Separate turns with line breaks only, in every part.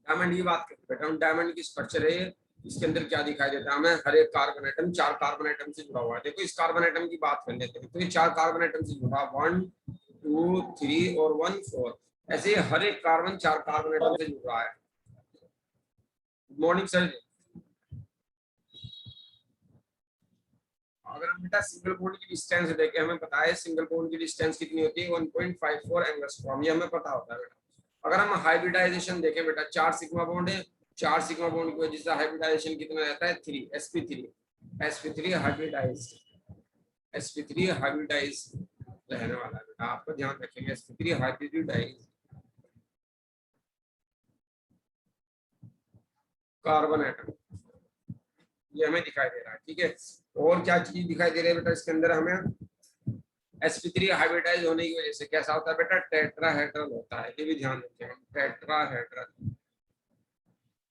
Diamond की बात करें बेटा, हम डायमंड की स्ट्रक्चर है, इसके अंदर क्या दिखाई देता है हमें, हर एक कार्बन आइटम 4 कार्बन आइटम से जुड़ा हुआ है। देखो इस कार्बन आइटम की बात कर लेते हैं, तो ये 4 कार्बन आइटम से जुड़ा, 1 2 3 और 1 4, ऐसे हर एक कार्बन 4 कार्बन आइटम से जुड़ रहा है। Good morning sir. अगर हम बेटा सिंगल बॉन्ड की डिस्टेंस देखें, हमें पता है सिंगल बॉन्ड की डिस्टेंस कितनी होती है, 1.54 एंगस्ट्रॉम, ये हमें पता होता है बेटा। अगर हम हाइब्रिडाइजेशन देखें बेटा, 4 सिग्मा बॉन्ड है, 4 सिग्मा बॉन्ड की वजह से हाइब्रिडाइजेशन कितना रहता है, 3 sp3, sp3 hybridised, sp3 hybridised रहने वाला है बेटा, आपको ध्यान रखेंगे sp3 हाइब्रिडाइज्ड कार्बन एटम, ये हमें दिखाई दे रहा है। ठीक है, और क्या चीज दिखाई दे रही है बेटा इसके अंदर हमें, sp3 हाइब्रिडाइज होने की वजह से कैसा होता है बेटा, टेट्राहेड्रल होता है, ये भी ध्यान रखें हम, टेट्राहेड्रल,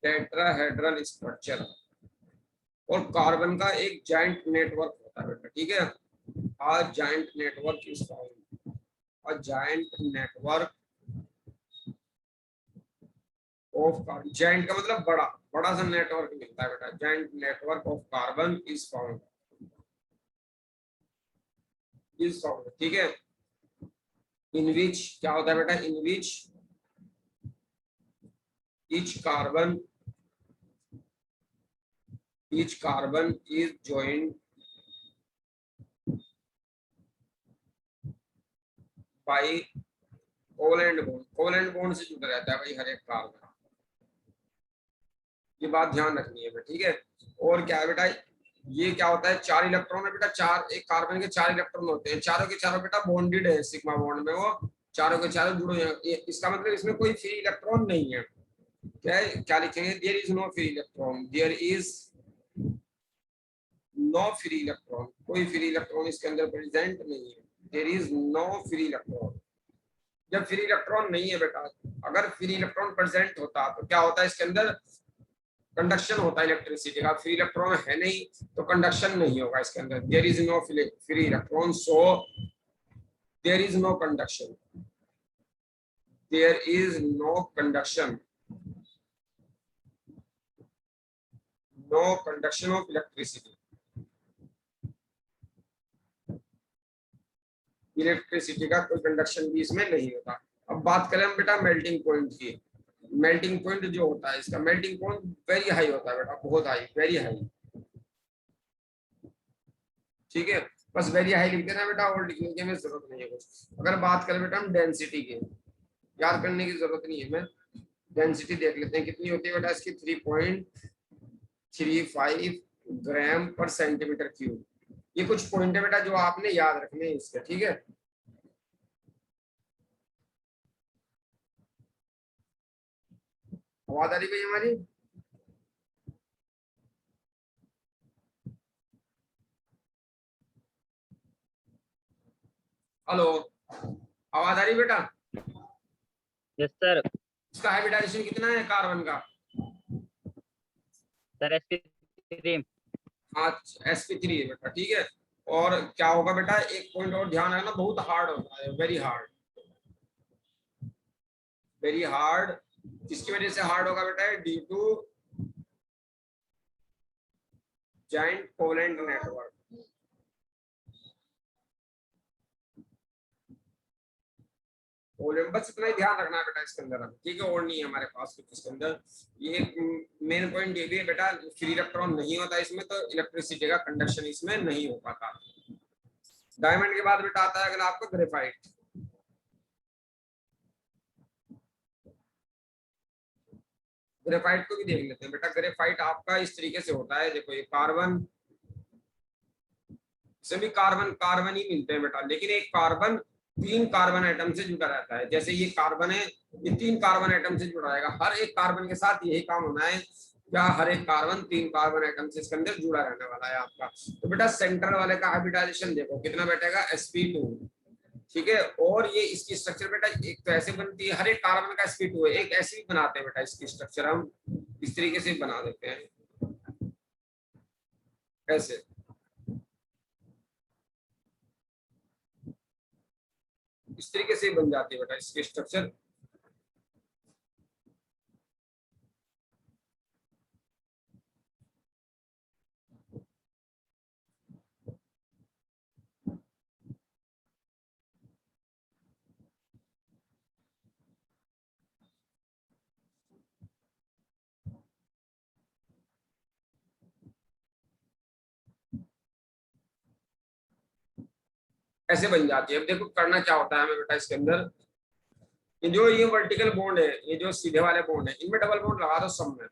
टेट्राहेड्रल स्ट्रक्चर, और कार्बन का एक जाइंट नेटवर्क होता है बेटा। ठीक है, a giant network is found, a giant network of carbon, giant का मतलब बड़ा, बड़ा सा नेटवर्क मिलता है बेटा, giant network of carbon is found, is found। ठीक है, in which क्या होता है बेटा, in which each carbon is joined by covalent bond, covalent bond से जुड़ा रहता है भाई हर एक कार्बन, ये बात ध्यान रखनी है बेटा। ठीक है, और क्या है बेटा, ये क्या होता है, 4 इलेक्ट्रॉन है बेटा, 4, एक कार्बन के 4 इलेक्ट्रॉन होते हैं, चारों के चारों बेटा बॉन्डेड है सिग्मा बॉन्ड में, वो चारों के चारों जुड़े हैं, इसका मतलब इसमें कोई फ्री इलेक्ट्रॉन नहीं है। क्या है, क्या लिखेंगे, there is no free electron, there is no free electron, कोई फ्री इलेक्ट्रॉन इसके अंदर प्रेजेंट नहीं है, there is no free electron. जब फ्री इलेक्ट्रॉन नहीं है बेटा, अगर फ्री इलेक्ट्रॉन प्रेजेंट होता तो क्या होता है, इसके अंदर कंडक्शन होता है इलेक्ट्रिसिटी का, फ्री इलेक्ट्रॉन है नहीं तो कंडक्शन नहीं होगा इसके अंदर, there is no free electron, so there is no conduction, there is no conduction, no conduction of electricity, electricity का कोई कंडक्शन भी इसमें नहीं होता। अब बात करें हम बेटा मेल्टिंग पॉइंट की, मेल्टिंग पॉइंट जो होता है इसका, मेल्टिंग पॉइंट वेरी हाई होता है बेटा, बहुत हाई, वेरी हाई। ठीक है, बस वेरी हाई लिख देना बेटा, और लिखने की हमें जरूरत नहीं है कुछ। अगर बात करें बेटा हम डेंसिटी की, याद करने की जरूरत नहीं है, मैं डेंसिटी देख लेते हैं कितनी होती है बेटा इसकी, 3.35 ग्राम पर सेंटीमीटर क्यूब। ये कुछ पॉइंट है बेटा जो आपने याद रखने हैं इसके। ठीक है, आवाज आ रही भाई हमारी, हेलो, आवाज आ रही बेटा?
Yes sir.
इसका हाइब्रिडाइजेशन कितना है कार्बन का?
Sir sp3।
हाँ, sp3 है बेटा। ठीक है, और क्या होगा बेटा, एक पॉइंट और ध्यान रखना, बहुत हार्ड होता है, वेरी हार्ड, वेरी हार्ड। किसकी वजह से हार्ड होगा बेटा, due to giant covalent network, बस इतना ही ध्यान रखना है बेटा इसके अंदर। ठीक है, और नहीं है हमारे पास कुछ इसके अंदर। ये मेन पॉइंट ये भी है बेटा, फ्री इलेक्ट्रॉन नहीं होता इसमें, तो इलेक्ट्रिसिटी का कंडक्शन इसमें नहीं हो पाता। डायमंड के बाद बेटा आता है अगला आपको ग्रेफाइट। ग्रेफाइट को भी देख लेते हैं बेटा, ग्रेफाइट आपका इस तरीके से होता है, देखो ये कार्बन, सभी कार्बन कार्बन ही मिलते हैं बेटा, लेकिन एक कार्बन 3 कार्बन एटम से जुड़ा रहता है। जैसे ये कार्बन है, ये 3 कार्बन एटम से जुड़ा रहेगा, हर एक कार्बन के साथ यही काम होना है, क्या हर एक कार्बन 3 कार्बन एटम से इसके अंदर जुड़ा रहने वाला है आपका। तो बेटा सेंट्रल वाले का हाइब्रिडाइजेशन देखो कितना बैठेगा, sp2। ठीक है, और ये इसकी स्ट्रक्चर बेटा एक तो ऐसे बनती है, हर एक कार्बन का sp2 है, एक ऐसे भी बनाते हैं बेटा, इसकी स्ट्रक्चर हम इस तरीके से बना देते हैं, ऐसे इस तरीके से बन जाती है बेटा इसकी स्ट्रक्चर। ऐसे बन जाती है। अब देखो करना क्या होता है हमें बेटा इसके अंदर, ये वर्टिकल बॉन्ड है, ये जो सीधे वाले बॉन्ड है, इनमें डबल बॉन्ड लगा दो सब में।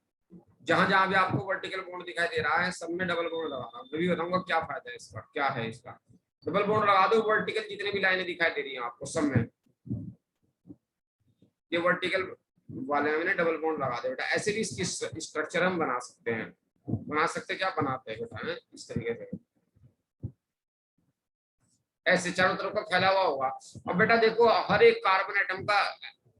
जहां जहां भी आपको वर्टिकल बॉन्ड दिखाई दे रहा है सब में डबल बॉन्ड लगा रहा हूं। मैं भी बताऊंगा क्या फायदा है इसका, क्या है इसका। डबल बॉन्ड लगा दो वर्टिकल जितने भी लाइनें दिखाई दे रही हैं आपको सब में, ये वर्टिकल वाले में डबल बॉन्ड लगा दो बेटा। ऐसे भी इसकी स्ट्रक्चर हम बना सकते हैं, बना सकते क्या बनाते हैं बेटा इस तरीके से, ऐसे चारों तरफ का फैला हुआ होगा। अब बेटा देखो हर एक कार्बन एटम का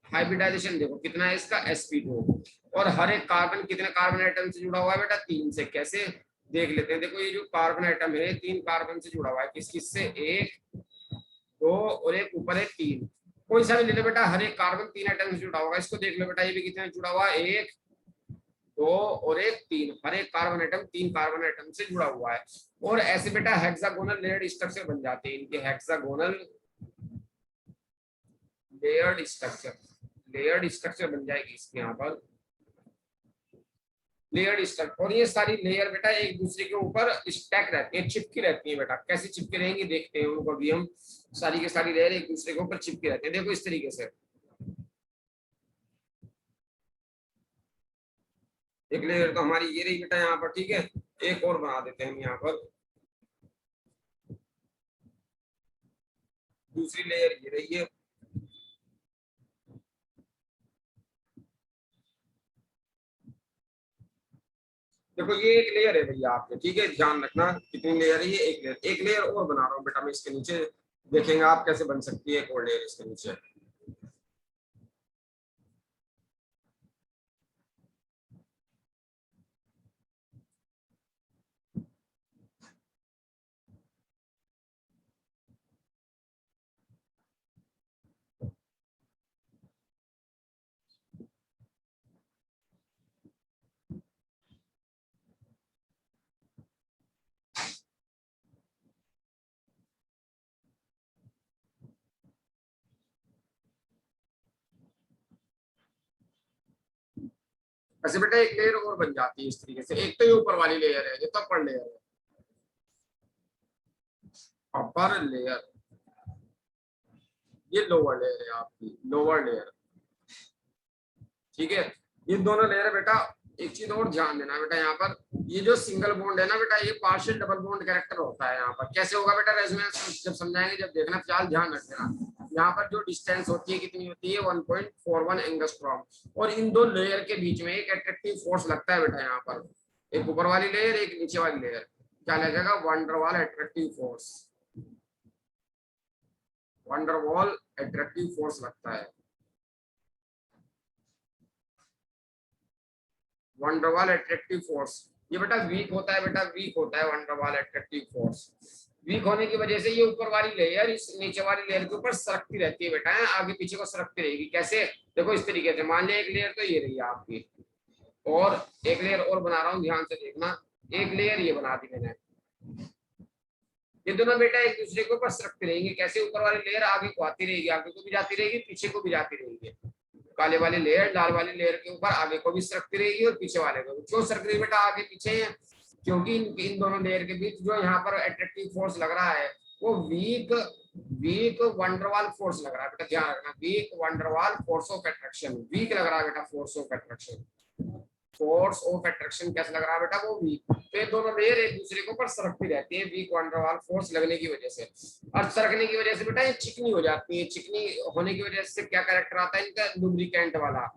हाइब्रिडाइजेशन देखो कितना है इसका, sp2। और हर एक कार्बन कितने कार्बन एटम से जुड़ा हुआ है बेटा, 3 से। कैसे देख लेते हैं, देखो ये जो कार्बन एटम है 3 कार्बन से जुड़ा हुआ है, किस किस से, 1 2 और एक ऊपर है 3। कोई सा भी ले लो बेटा, हर एक कार्बन 3 एटम से जुड़ा होगा। इसको देख लो बेटा, ये भी कितने जुड़ा हुआ है, 1 2 और एक 3। हर एक कार्बन एटम 3 कार्बन एटम से जुड़ा हुआ है। और ऐसे बेटा हेक्सागोनल लेयर्ड स्ट्रक्चर बन जाते हैं इनके, hexagonal layered structure, layered structure बन जाएगी इसके यहाँ पर, लेयर्ड स्ट्रक्चर। और ये सारी लेयर बेटा एक दूसरे के ऊपर स्टैक रहती है, चिपकी रहती है बेटा। कैसे चिपके रहेंगी देखते हैं उनको भी हम। सारी की सारी लेयर एक दूसरे के ऊपर चिपके रहते हैं, देखो इस तरीके से। एक लेयर तो हमारी ये रही बेटा यहाँ पर, ठीक है। एक और बना देते हैं हम यहाँ पर, दूसरी लेयर ये रही है। देखो ये एक लेयर है भैया आपके, ठीक है, ध्यान रखना कितनी लेयर है ये, एक लेयर। एक लेयर और बना रहा हूँ बेटा मैं इसके नीचे, देखेंगे आप कैसे बन सकती है एक और लेयर इसके नीचे। ऐसे बेटा एक लेयर और बन जाती है इस तरीके से। एक तो ये ऊपर वाली लेयर है, ये तो अपर लेयर है, अपर लेयर। ये लोअर लेयर है आपकी, लोअर लेयर, ठीक है। ये दोनों लेयर है बेटा। एक चीज और ध्यान देना बेटा यहाँ पर, ये जो सिंगल बॉन्ड है ना बेटा, ये पार्शियल डबल बॉन्ड कैरेक्टर होता है यहाँ पर। कैसे होगा बेटा रेजोनेंस जब समझाएंगे, जब देखना, फिलहाल ध्यान रख देना। यहाँ पर जो डिस्टेंस होती है कितनी होती है, 1.41 एंगस्ट्रॉम। और इन दो लेयर के बीच में एक अट्रैक्टिव फोर्स लगता है बेटा यहाँ पर, एक ऊपर वाली लेयर एक नीचे वाली लेयर। क्या लगेगा, van der Waals attractive force, van der Waals attractive force लगता है। वंडरवॉल अट्रैक्टिव फोर्स, ये बेटा वीक होता है बेटा, वीक होता है वंडरवॉल अट्रैक्टिव फोर्स। वीक होने की वजह से ये ऊपर वाली लेयर इस नीचे वाली लेयर के ऊपर सरकती रहती है बेटा, आगे पीछे को सरकती रहेगी। कैसे, देखो इस तरीके से। मान लिया एक लेयर तो ये रही है आपकी, और एक लेयर और बना रहा हूँ, ध्यान से देखना। एक लेयर ये बना दी मैंने, ये दोनों बेटा एक दूसरे के ऊपर सरकती रहेंगे। कैसे, ऊपर वाली लेयर आगे को आती रहेगी, आगे को भी जाती रहेगी, पीछे को भी जाती रहेगी। काले वाली लेयर लाल वाली लेयर के ऊपर आगे को भी सरकती रहेगी और पीछे वाले को। क्यों सरक रही बेटा आगे पीछे, क्योंकि इन दोनों लेयर के बीच जो यहाँ पर अट्रैक्टिव फोर्स लग रहा है वो वीक, वीक वंडरवाल फोर्स लग रहा है बेटा, ध्यान रखना। Weak van der Waals force of attraction, weak लग रहा है बेटा force of attraction. Force of attraction कैसे लग रहा है बेटा, वो वीक। तो ये दोनों लेयर एक दूसरे के ऊपर सरकती रहती है वीक वंडरवाल फोर्स लगने की वजह से। और सरकने की वजह से बेटा ये चिकनी हो जाती है। चिकनी होने की वजह से क्या कैरेक्टर आता है इनका, लुब्रिकेंट वाला।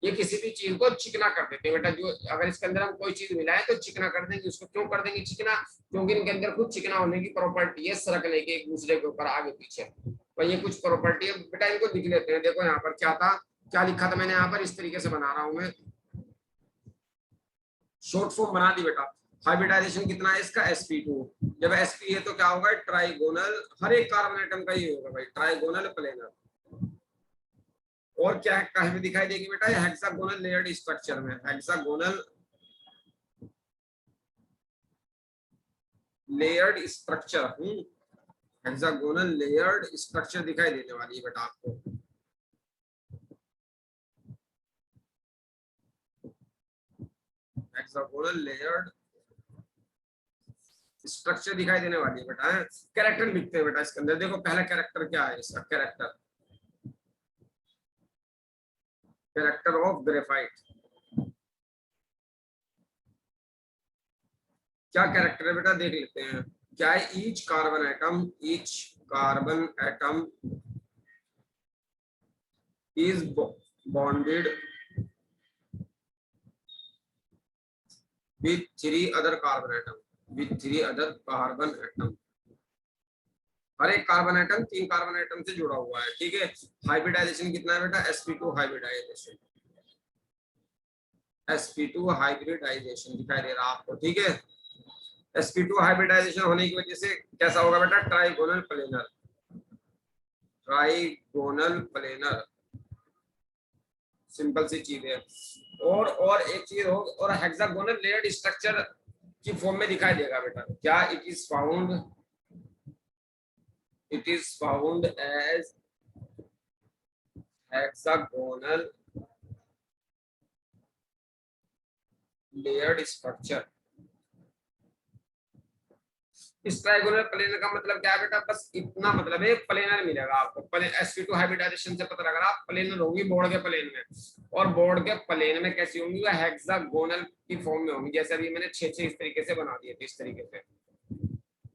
ये किसी भी चीज को चिकना कर देते हैं बेटा। जो अगर इसके अंदर हम कोई चीज मिलाए तो चिकना कर देंगे उसको। क्यों कर देंगे चिकना, क्योंकि इनके अंदर कुछ चिकना होने की प्रॉपर्टी है, सरकने की एक दूसरे के ऊपर आगे पीछे। तो ये कुछ प्रॉपर्टी है बेटा, इनको दिख लेते हैं। देखो यहाँ पर क्या था, क्या लिखा था मैंने यहाँ पर, इस तरीके से बना रहा हूं मैं, शॉर्ट फॉर्म बना दी बेटा। हाइब्रिडाइजेशन कितना है इसका, sp2। जब sp है तो क्या होगा, ट्राइगोनल, हर एक कार्बन एटम का ये होगा भाई, ट्राइगोनल प्लेनर। और क्या कहीं भी दिखाई देगी बेटा, ये हेक्सागोनल लेयर्ड स्ट्रक्चर में, hexagonal layered structure, hexagonal layered structure दिखाई देने वाली है बेटा आपको। हेक्सागोनल लेयर्ड स्ट्रक्चर दिखाई देने वाली है बेटा। कैरेक्टर लिखते हैं बेटा इसके अंदर। देखो पहला कैरेक्टर क्या है इसका, कैरेक्टर, कैरेक्टर ऑफ ग्रेफाइट। क्या कैरेक्टर है बेटा, देख लेते हैं। क्या है, each carbon atom, each carbon atom is bonded with three other carbon atom, with three other carbon atom। हर एक कार्बन एटम 3 कार्बन एटम से जुड़ा हुआ है, ठीक है। हाइब्रिडाइजेशन कितना है बेटा, sp2 हाइब्रिडाइजेशन, sp2 हाइब्रिडाइजेशन दिखाई दे रहा है आपको, ठीक है। sp2 हाइब्रिडाइजेशन होने की वजह से कैसा होगा बेटा, trigonal planar, trigonal planar, simple सी चीज है। और एक चीज हो, और हेक्सागोनल लेयर्ड स्ट्रक्चर की फॉर्म में दिखाई देगा बेटा। क्या, it is found as hexagonal layered structure. इस ट्राइगोनल प्लेनर का मतलब क्या है बेटा, बस इतना मतलब है, प्लेनर मिलेगा आपको। sp2 हाइब्रिडाइजेशन से पता लगा आप, प्लेनर होंगी बोर्ड के प्लेन में, और बोर्ड के प्लेन में कैसी होंगी, वो हेक्सागोनल की फॉर्म में होंगी। जैसे अभी मैंने 6 इस तरीके से बना दिए थे, इस तरीके से।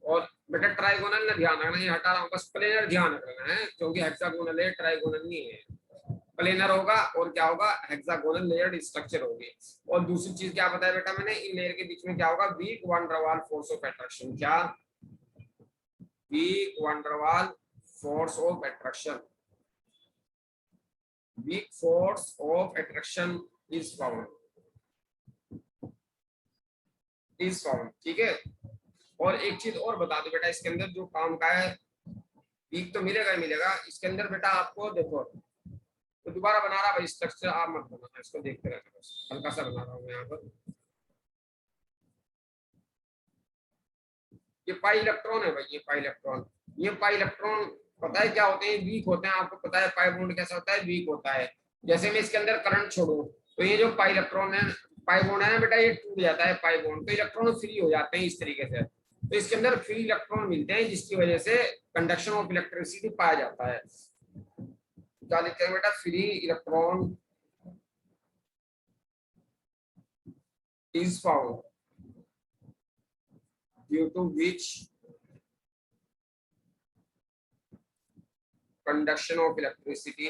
और बेटा ट्राइगोनल ना ध्यान रखना, ये हटा रहा हूँ, बस प्लेनर ध्यान रखना है, क्योंकि हेक्सागोनल है, ट्राइगोनल नहीं है। प्लेनर होगा और क्या होगा, हेक्सागोनल लेयर्ड स्ट्रक्चर होगी। और दूसरी चीज क्या बताया बेटा मैंने, इन लेयर के बीच में क्या होगा, वीक वन डर वाल फोर्स ऑफ अट्रैक्शन। क्या, weak van der Waal force of attraction, weak force of attraction is found, ठीक है। और एक चीज और बता दो बेटा, इसके अंदर जो काम का है, वीक तो मिलेगा ही मिलेगा इसके अंदर बेटा आपको। देखो तो दोबारा बना रहा भाई स्ट्रक्चर, आप मत बनाना, इसको देखते रहना, बस हल्का सा बना रहा हूँ यहाँ पर। ये पाई इलेक्ट्रॉन है भाई, ये पाई इलेक्ट्रॉन, ये पाई इलेक्ट्रॉन पता है क्या होते हैं, वीक होते हैं। आपको पता है पाई बॉन्ड कैसा होता है, वीक होता है। जैसे मैं इसके अंदर करंट छोड़ू, तो ये जो पाई इलेक्ट्रॉन है, पाई बॉन्ड है ना बेटा, ये टूट जाता है पाई बॉन्ड, तो इलेक्ट्रॉन फ्री हो जाते हैं इस तरीके से। तो इसके अंदर फ्री इलेक्ट्रॉन मिलते हैं, जिसकी वजह से कंडक्शन ऑफ इलेक्ट्रिसिटी पाया जाता है। क्या लिखते हैं बेटा, free electron is found due to which conduction of electricity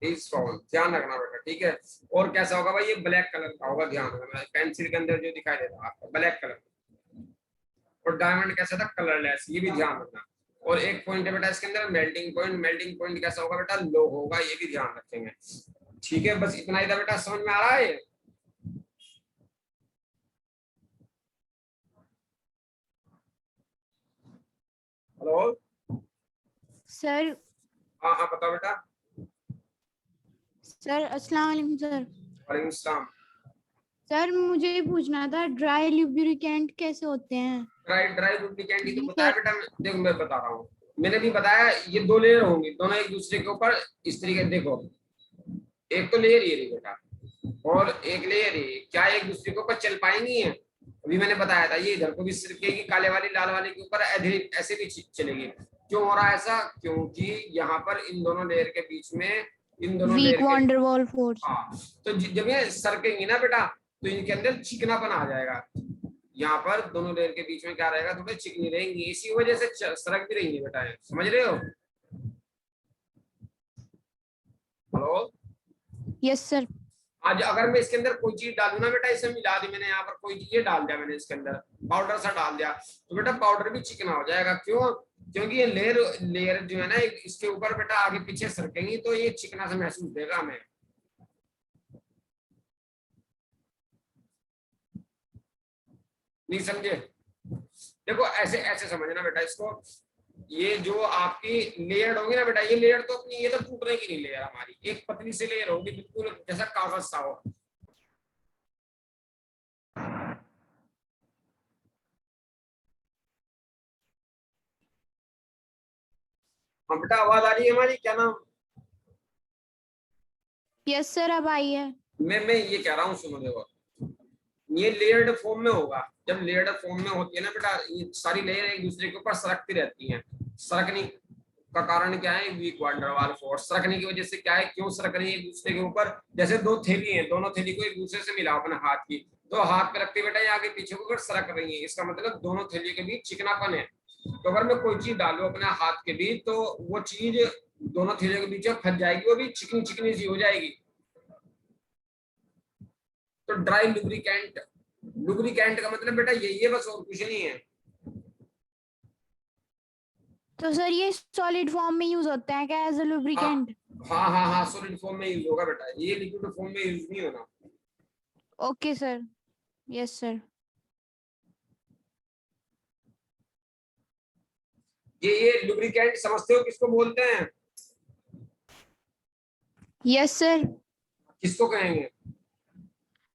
is found। ध्यान रखना बेटा, ठीक है। और कैसा होगा भाई, ये ब्लैक कलर का होगा, ध्यान रखना। पेंसिल के अंदर जो दिखाई देता है आपको ब्लैक कलर, और डायमंड कैसा था, कलरलेस, ये भी ध्यान रखना। और एक पॉइंट है बेटा इसके अंदर, मेल्टिंग पॉइंट, मेल्टिंग पॉइंट कैसा होगा बेटा, लो होगा, ये भी ध्यान रखेंगे, ठीक है। बस इतना ही था बेटा, समझ में आ रहा है। Hello
sir.
हाँ हाँ बताओ बेटा।
सर अस्सलाम वालेकुम सर।
वालेकुम सलाम।
सर मुझे ये पूछना था, ड्राई लुब्रिकेंट कैसे होते हैं?
ड्राई ड्राई लुब्रिकेंट ही तो
जी
बताया
सर।
बेटा, देखो मैं बता रहा हूँ, मैंने भी बताया, ये 2 लेयर होंगी, दोनों एक दूसरे के ऊपर इस तरीके, देखो एक तो लेयर ये रही बेटा, और एक लेयर ये, क्या एक दूसरे के ऊपर चल पाएंगी है? अभी मैंने बताया था, ये इधर को भी सिरकेगी, काले वाली लाल वाले के ऊपर ऐसे भी चलेगी। क्यों हो रहा है ऐसा, क्योंकि यहाँ पर इन दोनों लेयर के बीच में, इन दोनों लेयर
वीक
के,
वंडर वॉल फोर्स।
हाँ, तो जब ये सरकेंगी ना बेटा, तो इनके अंदर चिकनापन आ जाएगा। यहाँ पर दोनों लेयर के बीच में क्या रहेगा, थोड़े चिकनी रहेंगी, इसी वजह से सरक भी रहेंगी बेटा, समझ रहे हो। Hello
yes sir.
आज अगर मैं इसके अंदर कोई चीज डालू ना बेटा, इसमें मिला दी मैंने, यहाँ पर कोई चीज ये डाल दिया मैंने इसके अंदर, पाउडर सा डाल दिया, तो बेटा पाउडर भी चिकना हो जाएगा। क्यों, क्योंकि ये लेयर लेयर जो है ना, इसके ऊपर बेटा आगे पीछे सरकेंगी, तो ये चिकना सा महसूस देगा हमें। नहीं समझे, देखो ऐसे ऐसे समझना बेटा इसको। ये जो आपकी लेयर होगी ना बेटा, ये लेयर तो अपनी, ये तो टूटने की नहीं लेयर हमारी, एक पतली सी लेयर होगी, बिल्कुल जैसा कागज सा हो। हाँ बेटा आवाज आ रही है हमारी, क्या नाम,
यस सर, अब आई है।
मैं ये कह रहा हूँ, सुनो देखो, ये लेयर्ड फॉर्म में होगा। जब लेयर्ड फॉर्म में होती है ना बेटा, ये सारी लेयर एक दूसरे के ऊपर सरकती रहती हैं। सरकने का कारण क्या है? वीक वान डेर वाल फोर्स। सरकने की वजह से क्या है, क्यों सरक रही है एक दूसरे के ऊपर? जैसे दो थैली हैं, दोनों थैली को एक दूसरे से मिला अपने हाथ की, तो हाथ पे रखते बेटा ये आगे पीछे को अगर सरक रही है, इसका मतलब दोनों थैली के बीच चिकनापन है। तो अगर मैं कोई चीज डालू अपने हाथ के बीच, तो वो चीज दोनों थैलियों के बीच में फंस जाएगी, वो भी चिकनी चिकनी सी हो जाएगी। तो ड्राई लुब्रिकेंट, लुब्रिकेंट का मतलब बेटा यही है, बस और कुछ नहीं है।
तो सर ये सॉलिड फॉर्म में यूज होता है क्या एज अ लुब्रिकेंट?
हाँ हाँ हाँ, सॉलिड फॉर्म में यूज होगा बेटा, ये लिक्विड फॉर्म में यूज नहीं होना।
Okay sir. Yes sir.
ये लुब्रिकेंट समझते हो किसको बोलते हैं?
Yes sir.
किसको कहेंगे?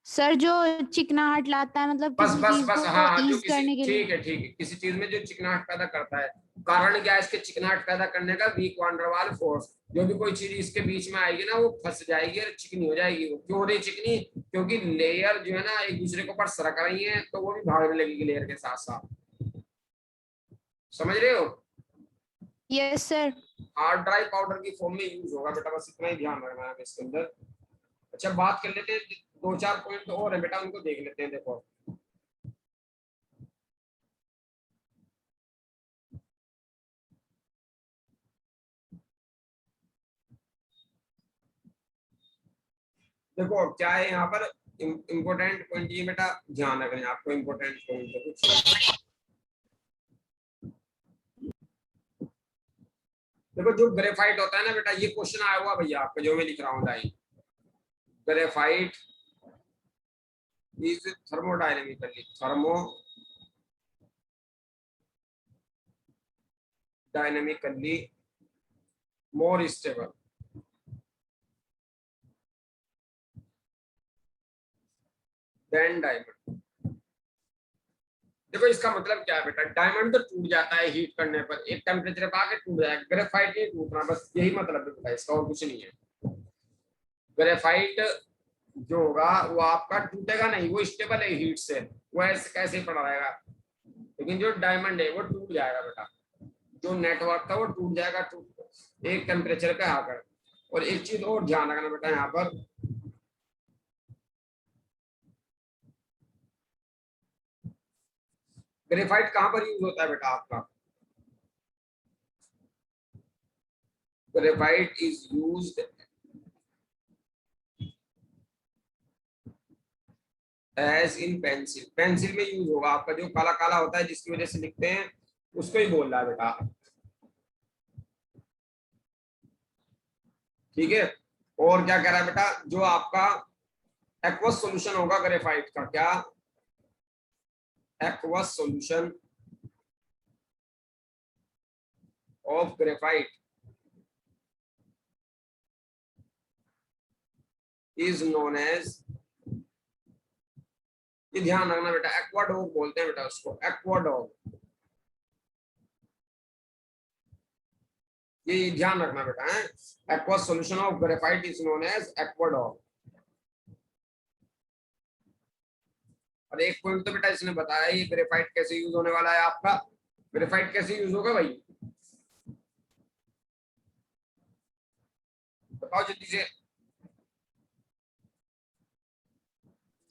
सर जो चिकनाहट लाता है, मतलब
बस
किसी
बस
चीज
बस,
को
हाँ हाँ, जो
ईज
किसी,
करने के लिए।
ठीक है, किसी चीज में जो चिकनाहट पैदा करता है। कारण क्या है इसके चिकनाहट पैदा करने का? वीक वान डेर वाल फोर्स। जो भी कोई चीज इसके बीच में आएगी ना, वो फंस जाएगी और चिकनी हो जाएगी। वो क्यों हो रही चिकनी? क्योंकि लेयर जो है ना एक दूसरे के ऊपर सरक रही है, तो वो भी भागने लगेगी लेयर के साथ साथ। समझ रहे हो?
Yes sir.
Hard dry powder की फॉर्म में यूज होगा बेटा, बस इतना ही ध्यान रखना है इसके अंदर। अच्छा, बात कर लेते हैं, दो चार पॉइंट और है बेटा, उनको देख लेते हैं। देखो, देखो क्या है यहाँ पर इम्पोर्टेंट पॉइंट, ये बेटा ध्यान रखना है आपको। इम्पोर्टेंट पॉइंट है कुछ। देखो, जो ग्रेफाइट होता है ना बेटा, ये क्वेश्चन आया हुआ भैया आपका, जो मैं लिख रहा हूँ line. Graphite is thermodynamically more stable then diamond. देखो इसका मतलब क्या है बेटा, डायमंड तो टूट जाता है हीट करने पर, एक टेम्परेचर पे आके टूट जाएगा। ग्रेफाइट नहीं टूटना, बस यही मतलब है बेटा इसका, और कुछ नहीं है। ग्रेफाइट जो होगा वो आपका टूटेगा नहीं, वो स्टेबल है हीट से, वो ऐसे कैसे ही पड़ा रहेगा। लेकिन जो डायमंड है वो टूट जाएगा बेटा, जो नेटवर्क था वो टूट जाएगा, टूट एक टेम्परेचर पे आकर। और एक चीज और ध्यान रखना बेटा यहाँ पर, ग्रेफाइट कहाँ पर यूज होता है बेटा आपका? Graphite is used as in pencil. Pencil में यूज होगा आपका, जो काला काला होता है जिसकी वजह से लिखते हैं, उसको ही बोल रहा है बेटा। ठीक है। और क्या कह रहा है बेटा, जो आपका एक्वस सॉल्यूशन होगा ग्रेफाइट का, क्या aqueous solution of graphite is known as, ये ध्यान रखना बेटा, एक्वाडोग बोलते हैं बेटा उसको, एक्वाडोग। ये ध्यान रखना बेटा है, aqueous solution of graphite is known as aquadag. और एक पॉइंट तो बेटा इसने बताया, ये ग्रेफाइट कैसे यूज होने वाला है आपका। ग्रेफाइट कैसे यूज होगा भाई, बताओ जल्दी से।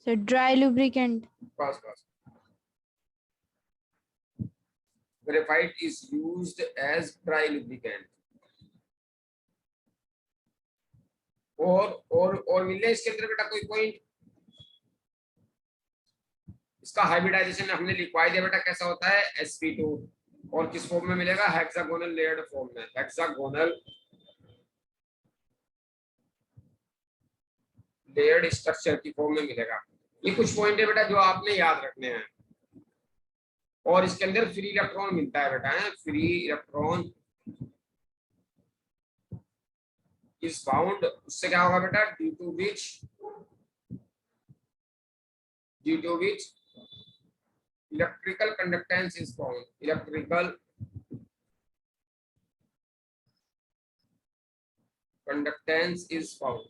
Sir dry lubricant.
बस बस, graphite is used as dry lubricant. और मिल रहे इसके अंदर बेटा कोई पॉइंट? इसका हाइब्रिडाइजेशन हमने लिखवा दिया बेटा, कैसा होता है? sp2। और किस फॉर्म में मिलेगा? हेक्सागोनल लेयर्ड फॉर्म में, हेक्सागोनल लेयर्ड स्ट्रक्चर की फॉर्म में मिलेगा। ये कुछ पॉइंट है बेटा जो आपने याद रखने हैं। और इसके अंदर फ्री इलेक्ट्रॉन मिलता है बेटा, है फ्री इलेक्ट्रॉन इज फाउंड। उससे क्या होगा बेटा? Due to which electrical conductance is found, electrical conductance is found.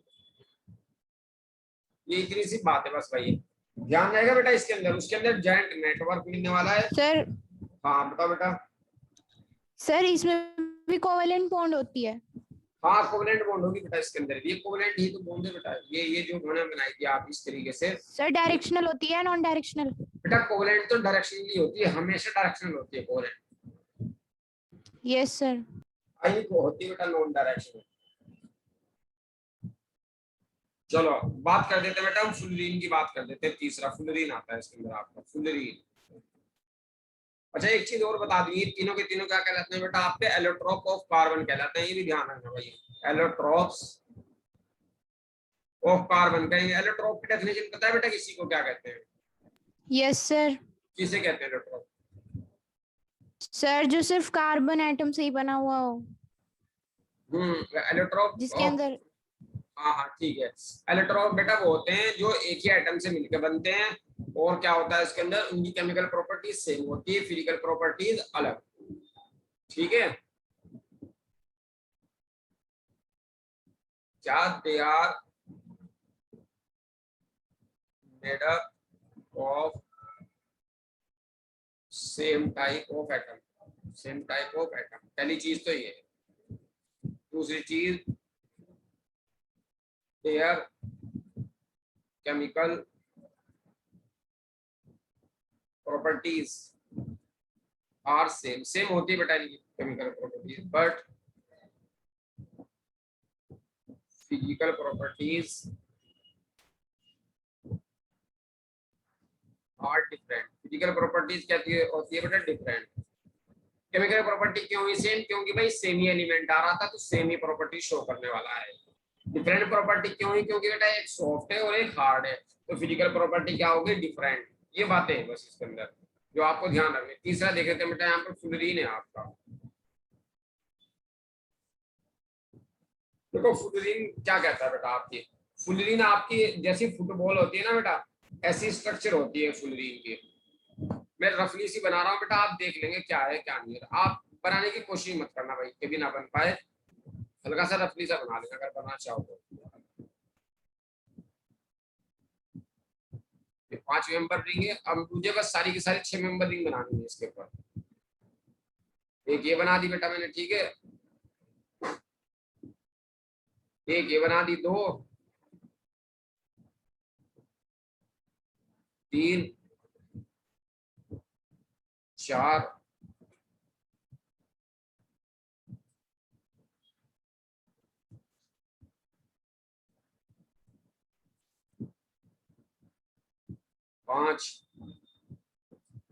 ये इतनी सी बात है बस भाई, ध्यान रहेगा बेटा इसके अंदर। उसके अंदर जॉइंट नेटवर्क मिलने वाला है।
सर
हाँ बताओ बेटा।
सर इसमें भी कोवेलेंट बॉन्ड होती है?
हाँ कोवेलेंट बॉन्ड होगी बेटा इसके अंदर, ये कोवेलेंट ही तो बॉन्ड है बेटा। ये जो उन्होंने बनाई थी आप इस तरीके से।
सर डायरेक्शनल होती है नॉन डायरेक्शनल?
बेटा कोवेलेंट तो डायरेक्शनली होती है, हमेशा डायरेक्शनल होती है कोवेलेंट।
Yes sir.
आई को होती है बेटा नॉन डायरेक्शनल। चलो बात कर देते हैं बेटा, हम फुलरीन की बात कर देते हैं। तीसरा फुलरीन आता है इसके अंदर आपका, फुलरीन। अच्छा एक चीज और बता दूं, ये तीनों के तीनों क्या कहलाते हैं बेटा आपके? एलोट्रोप ऑफ कार्बन कहलाते हैं। ये भी ध्यान रखना भाई, एलोट्रोप्स ऑफ कार्बन। कहेंगे एलोट्रोप की डेफिनेशन पता है बेटा किसी को क्या कहते हैं?
Yes sir.
किसे कहते हैं एलोट्रोप?
सर जो सिर्फ कार्बन एटम से ही बना हुआ हो,
एलोट्रोप
जिसके अंदर।
हाँ हाँ ठीक है। एलोट्रोप बेटा वो होते हैं जो एक ही एटम से मिलकर बनते हैं, और क्या होता है इसके अंदर, उनकी केमिकल प्रॉपर्टीज सेम होती है, फिजिकल प्रॉपर्टीज अलग। ठीक है क्या? They are made up of same type of atom, same type of atom. पहली चीज तो ये है। दूसरी चीज, their chemical properties are same. Same होती है बेटा chemical properties, but physical properties are different. Physical properties क्या होती है बेटा? डिफरेंट। केमिकल प्रॉपर्टी क्यों हुई सेम? क्योंकि भाई सेम ही एलिमेंट आ रहा था तो सेम ही प्रॉपर्टी शो करने वाला है। डिफरेंट प्रॉपर्टी क्यों हुई? क्योंकि बेटा एक सॉफ्ट है और एक हार्ड है, तो फिजिकल प्रॉपर्टी क्या होगी? डिफरेंट। ये बातें हैं बस इसके अंदर जो आपको ध्यान रखनी। तीसरा देख लेते हैं बेटा, यहाँ पर फुलरीन है आपका। देखो फुलरीन क्या कहता है बेटा आपकी? फुलरीन आपकी जैसी फुटबॉल होती है ना बेटा, ऐसी स्ट्रक्चर होती है फुलरीन की। मैं रफली सी बना रहा हूँ बेटा, आप देख लेंगे क्या है क्या नहीं है। आप बनाने की कोशिश मत करना भाई, कभी ना बन पाए। हल्का सा रफली सा बना लेना अगर बनाना चाहो तो। 5 मेंबर रिंग है, अब मुझे बस सारी की सारी 6 मेंबर रिंग बनानी है इसके ऊपर। एक ये बना दी बेटा मैंने, ठीक है। एक ये बना दी, 2 3 4 5।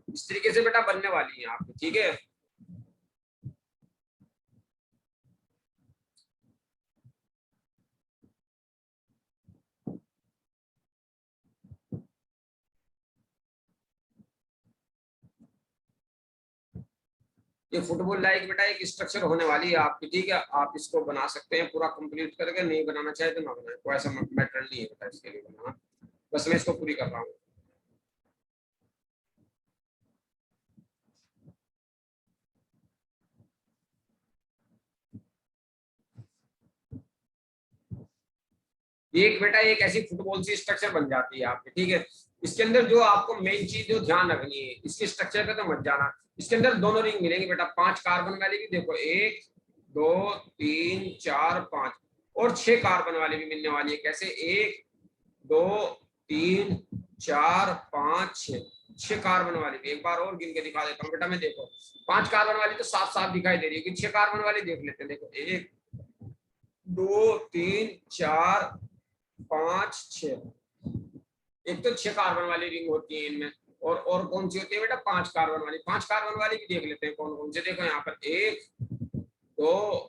इस तरीके से बेटा बनने वाली है आपकी, ठीक है। ये फुटबॉल लाइक बेटा एक स्ट्रक्चर होने वाली है आपकी, ठीक है। आप इसको बना सकते हैं पूरा कंप्लीट करके, नहीं बनाना चाहे तो ना बनाए, कोई ऐसा मैटर नहीं है बेटा इसके लिए बनाना। बस मैं इसको पूरी कर रहा हूँ। एक बेटा एक ऐसी फुटबॉल सी स्ट्रक्चर बन जाती है आपकी, ठीक है। इसके अंदर जो आपको मेन चीज जो ध्यान रखनी है, इसकी स्ट्रक्चर पे तो मत जाना। इसके अंदर दोनों रिंग मिलेंगे बेटा, 5 कार्बन वाली भी देखो, 1 2 3 4 5, और 6 कार्बन वाली भी मिलने वाली है। कैसे? 1 2 3 4 5 6 कार्बन वाली भी। एक बार और गिन के दिखा देता हूँ बेटा मैं, देखो 5 कार्बन वाली तो साफ साफ दिखाई दे रही है, 6 कार्बन वाली देख लेते हैं। देखो 1 2 3 4 5 6। एक तो 6 कार्बन वाली रिंग होती है इनमें, और कौन सी होती है बेटा? 5 कार्बन वाली। 5 कार्बन वाली भी देख लेते हैं कौन कौन से। देखो यहाँ पर 1 2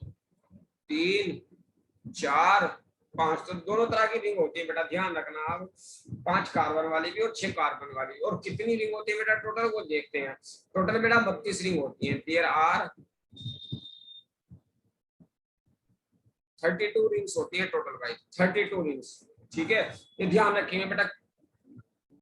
3 4 5, तो दोनों तरह की रिंग होती है बेटा, ध्यान रखना आप। 5 कार्बन वाली भी और 6 कार्बन वाली। और कितनी रिंग होती है बेटा टोटल, वो देखते हैं। टोटल बेटा 32 रिंग होती है। देयर आर 32 रिंग्स होती है टोटल भाई, 32 रिंग्स, ठीक है। ये ध्यान रखेंगे बेटा,